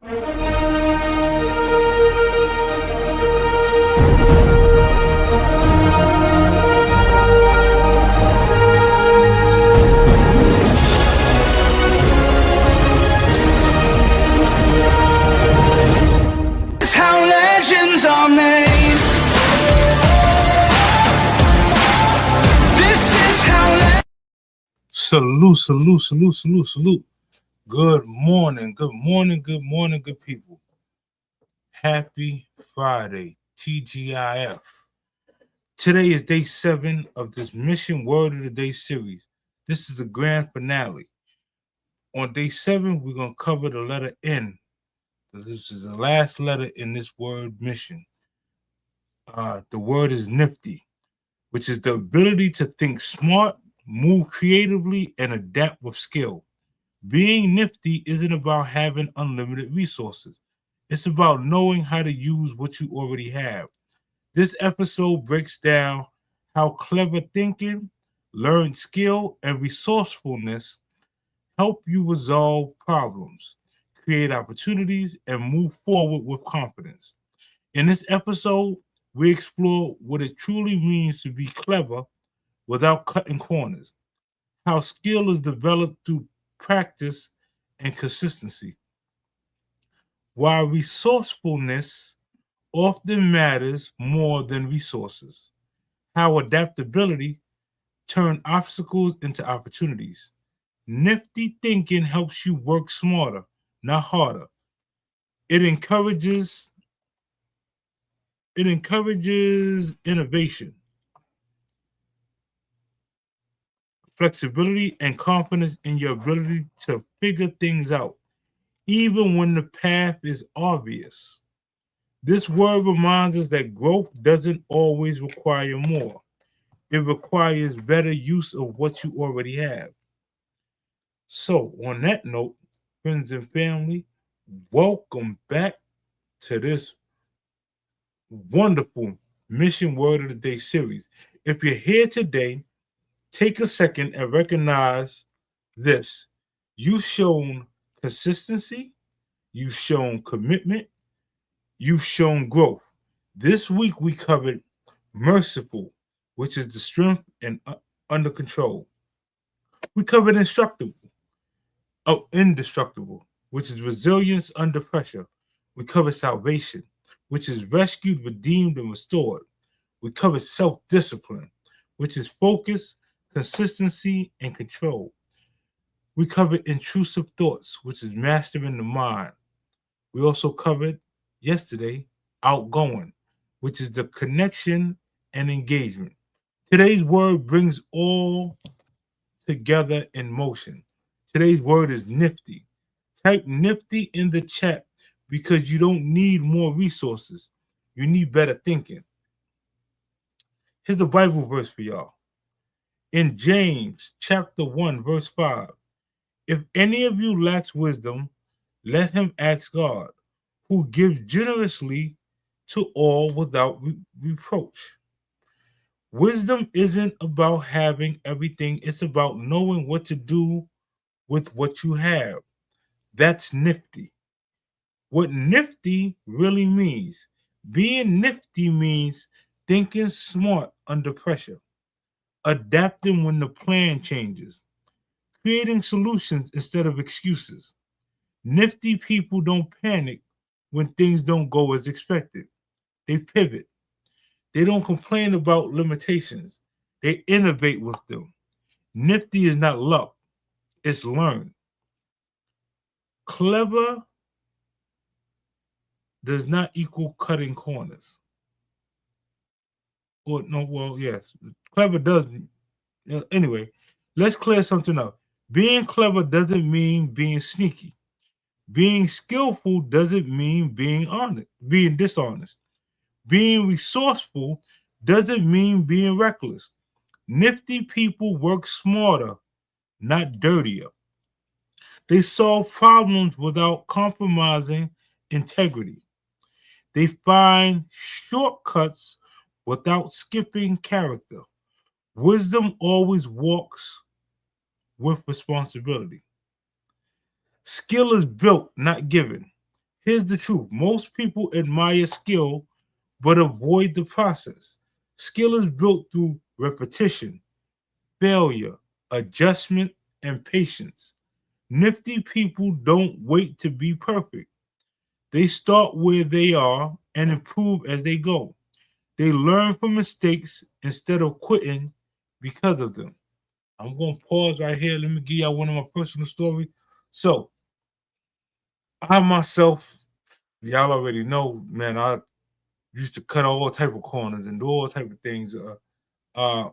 It's how legends are made. This is how Salute, salute, salute, salute, salute. Good morning, good morning, good morning, good people. Happy Friday, TGIF. Today is day 7 of this Mission Word of the Day series. This is the grand finale. On day 7, we're going to cover the letter N. This is the last letter in this word mission. The word is Nifty, which is the ability to think smart, move creatively, and adapt with skill. Being nifty isn't about having unlimited resources. It's about knowing how to use what you already have. This episode breaks down how clever thinking, learned skill, and resourcefulness help you resolve problems, create opportunities, and move forward with confidence. In this episode, we explore what it truly means to be clever without cutting corners, how skill is developed through practice and consistency, why resourcefulness often matters more than resources, how adaptability turns obstacles into opportunities. Nifty thinking helps you work smarter, not harder. It encourages innovation, flexibility, and confidence in your ability to figure things out, even when the path is obvious. This word reminds us that growth doesn't always require more. It requires better use of what you already have. So, on that note, friends and family, welcome back to this wonderful Mission Word of the Day series. If you're here today, take a second and recognize this. You've shown consistency, you've shown commitment, you've shown growth. This week we covered merciful, which is the strength and under control. We covered indestructible, which is resilience under pressure. We covered salvation, which is rescued, redeemed, and restored. We covered self-discipline, which is focus, consistency, and control. We covered intrusive thoughts, which is mastering the mind. We also covered yesterday outgoing, which is the connection and engagement. Today's word brings all together in motion. Today's word is nifty. Type nifty in the chat because you don't need more resources. You need better thinking. Here's a Bible verse for y'all. In James chapter 1, verse 5, if any of you lacks wisdom, let him ask God, who gives generously to all without reproach. Wisdom isn't about having everything. It's about knowing what to do with what you have. That's nifty. What nifty really means. Being nifty means thinking smart under pressure, adapting when the plan changes, creating solutions instead of excuses. Nifty people don't panic when things don't go as expected. They pivot. They don't complain about limitations. They innovate with them. Nifty is not luck. It's learned. Clever does not equal cutting corners. Or no, well, yes. Clever does. Anyway, let's clear something up. Being clever doesn't mean being sneaky. Being skillful doesn't mean being dishonest. Being resourceful doesn't mean being reckless. Nifty people work smarter, not dirtier. They solve problems without compromising integrity. They find shortcuts without skipping character. Wisdom always walks with responsibility. Skill is built, not given. Here's the truth. Most people admire skill, but avoid the process. Skill is built through repetition, failure, adjustment, and patience. Nifty people don't wait to be perfect. They start where they are and improve as they go. They learn from mistakes instead of quitting because of them. I'm going to pause right here. Let me give y'all one of my personal stories. So, I myself, y'all already know, man, I used to cut all type of corners and do all type of things. Uh,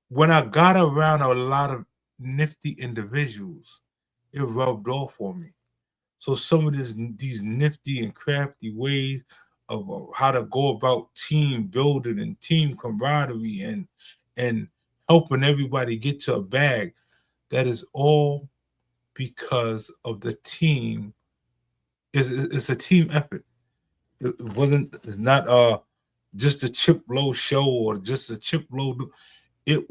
when I got around a lot of nifty individuals, it rubbed off on me. So some of these nifty and crafty ways of how to go about team building and team camaraderie and helping everybody get to a bag, that is all because of the team. It's a team effort. It's not just a chip low show or just a chip low. It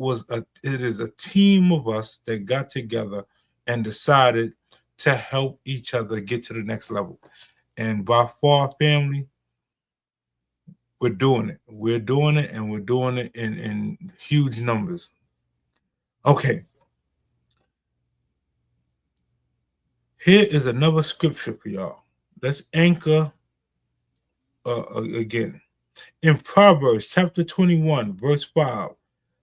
is a team of us that got together and decided to help each other get to the next level. And by far, family, we're doing it. We're doing it, and we're doing it in huge numbers. Okay. Here is another scripture for y'all. Let's anchor again. In Proverbs chapter 21, verse 5,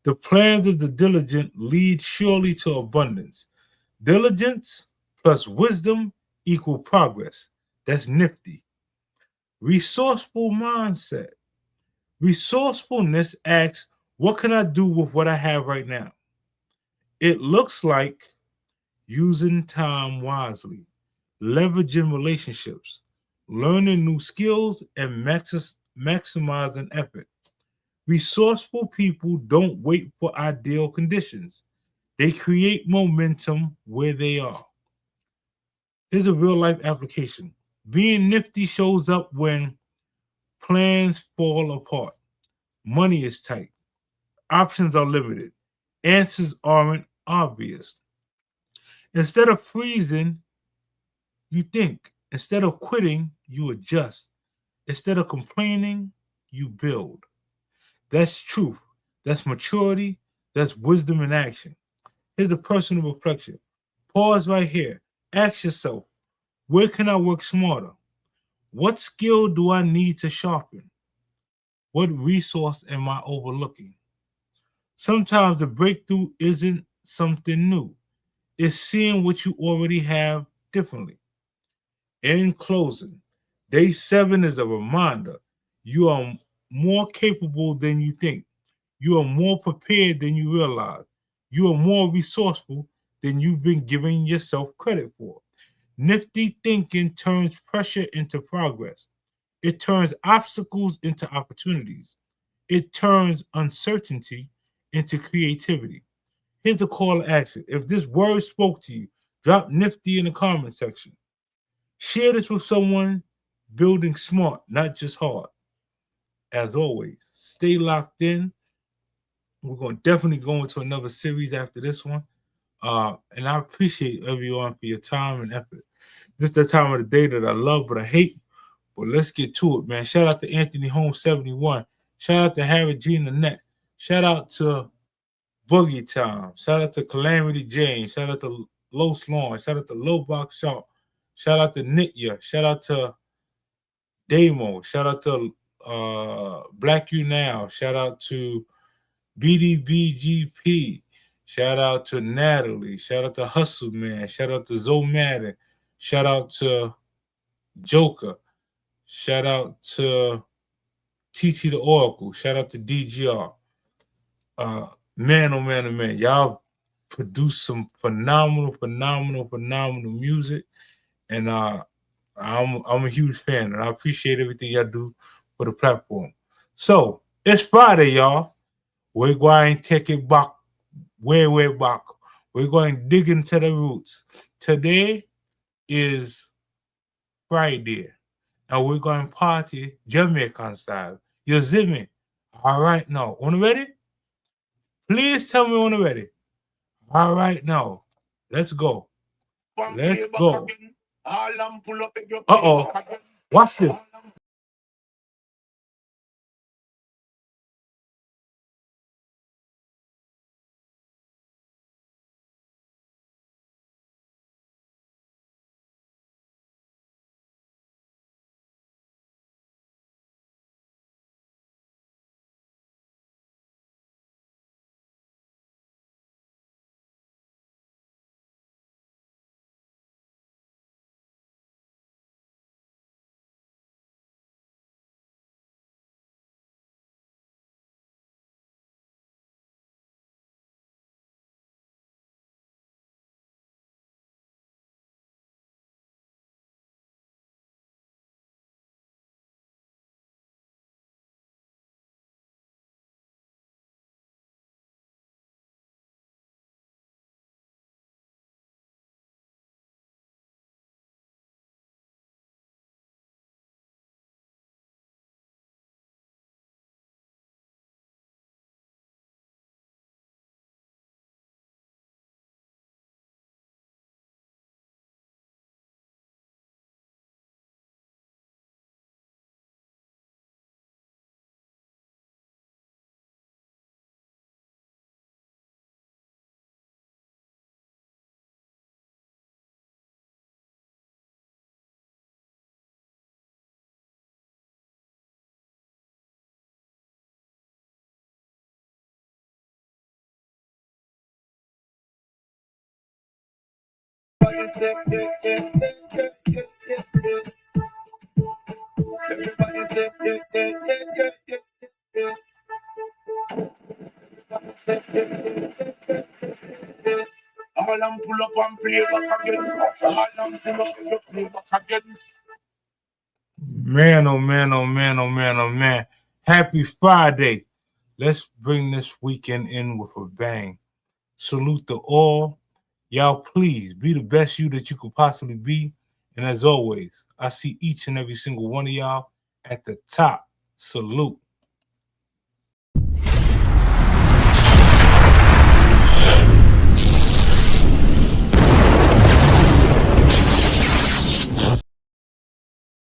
the plans of the diligent lead surely to abundance. Diligence plus wisdom equal progress. That's nifty. Resourceful mindset. Resourcefulness asks, what can I do with what I have right now? It looks like using time wisely, leveraging relationships, learning new skills, and maximizing effort. Resourceful people don't wait for ideal conditions. They create momentum where they are. Here's a real life application. Being nifty shows up when plans fall apart, money is tight, options are limited, answers aren't obvious. Instead of freezing, you think. Instead of quitting, you adjust. Instead of complaining, you build. That's truth. That's maturity. That's wisdom in action. Here's a personal reflection. Pause right here. Ask yourself, where can I work smarter? What skill do I need to sharpen? What resource am I overlooking? Sometimes the breakthrough isn't something new. It's seeing what you already have differently. In closing, day 7 is a reminder you are more capable than you think. You are more prepared than you realize. You are more resourceful than you've been giving yourself credit for. Nifty thinking turns pressure into progress. It turns obstacles into opportunities. It turns uncertainty into creativity. Here's a call to action. If this word spoke to you, drop nifty in the comment section. Share this with someone building smart, not just hard. As always, stay locked in. We're going to definitely go into another series after this one. And I appreciate everyone for your time and effort. This is the time of the day that I love but I hate. But let's get to it, man. Shout out to Anthony Holmes 71. Shout out to Harry G and Annette. Shout out to Boogie Time. Shout out to Calamity Jane. Shout out to Los Lawn. Shout out to Low Box Sharp. Shout out to Nitya. Shout out to Damo. Shout out to Black You Now. Shout out to BDBGP. Shout out to Natalie. Shout out to Hustle Man. Shout out to Zoe Madden. Shout out to Joker. Shout out to TT the Oracle. Shout out to DGR. Man, oh man, oh man. Y'all produce some phenomenal music. And I'm a huge fan. And I appreciate everything y'all do for the platform. So, it's Friday, y'all. We're going to take it back, way back. We're going to dig into the roots. Today is Friday, and we're going to party Jamaican style. You see me? All right, now. On ready? Please tell me when you're ready. All right, now. Let's go. Let's go. Uh-oh. Watch this. All and pull up and play back again. All and pull up and play back again. Man, oh man, oh man, oh man, oh man. Happy Friday. Let's bring this weekend in with a bang. Salute to all. Y'all, please be the best you that you could possibly be. And as always, I see each and every single one of y'all at the top. Salute.